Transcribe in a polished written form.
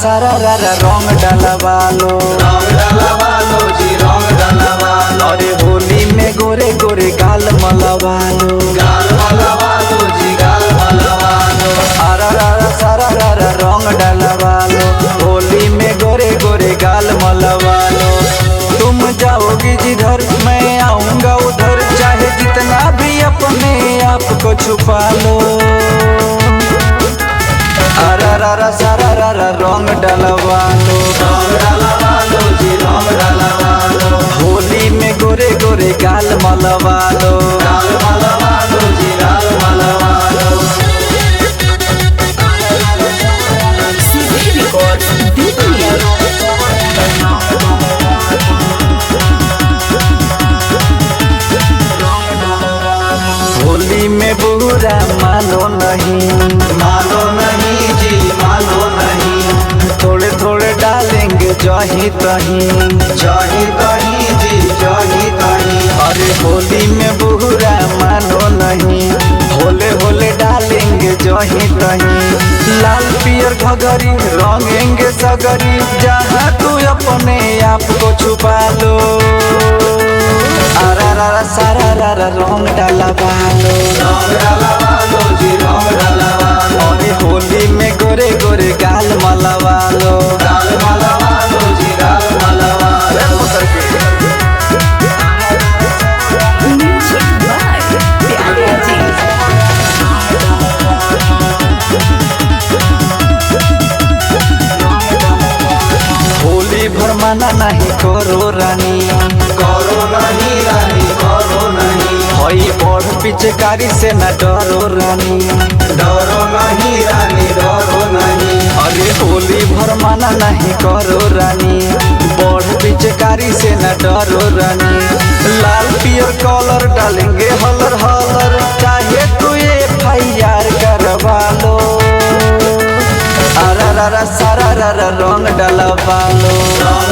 सारा रंग डलवालो जी रंग डलवालो। अरे होली में गोरे गोरे गाल मलवालो गाल मलवालो जी गाल मलवालो। सारा रंग डलवालो होली में गोरे गोरे गाल मलवालो। तुम जाओगी जिधर मैं आऊंगा उधर, चाहे जितना भी अपने आप को छुपा लो। सारा रंग डलवालो रंग डलवालो जी रंग डलवालो। होली में गोरे गोरे गाल मलवालो गाल मलवालो जी गाल मलवालो। होली में बुरा मानो नहीं, मानो नहीं जी मानो नहीं। थोड़े थोड़े डालेंगे जही तहीं। जही तहीं जी जही तहीं। अरे होली में बुरा मानो नहीं, होले होले डालेंगे जही तहीं। लाल पियर घगरी रंगेंगे सगरी, जहाँ तू अपने आप को छुपा लो। सारा रंग डलवालो रंग डलवालो जी रंग डलवालो। अरे होली में गोरे गोरे गाल मलवालो गाल मलवालो जी गाल मलवालो। होली भर मना नहीं करो रानी, करो नहीं रानी करो नहीं। हई बढ़ पिचकारी से न डरो रानी। डरो नहीं रानी डरो नहीं। अरे होली भर मना नहीं करो रानी, बढ़ पिचकारी से न डरो रानी। लाल पियर कलर डालेंगे हलर हलर, चाहे तू FIR करवा लो। सारा रंग डलवालो रंग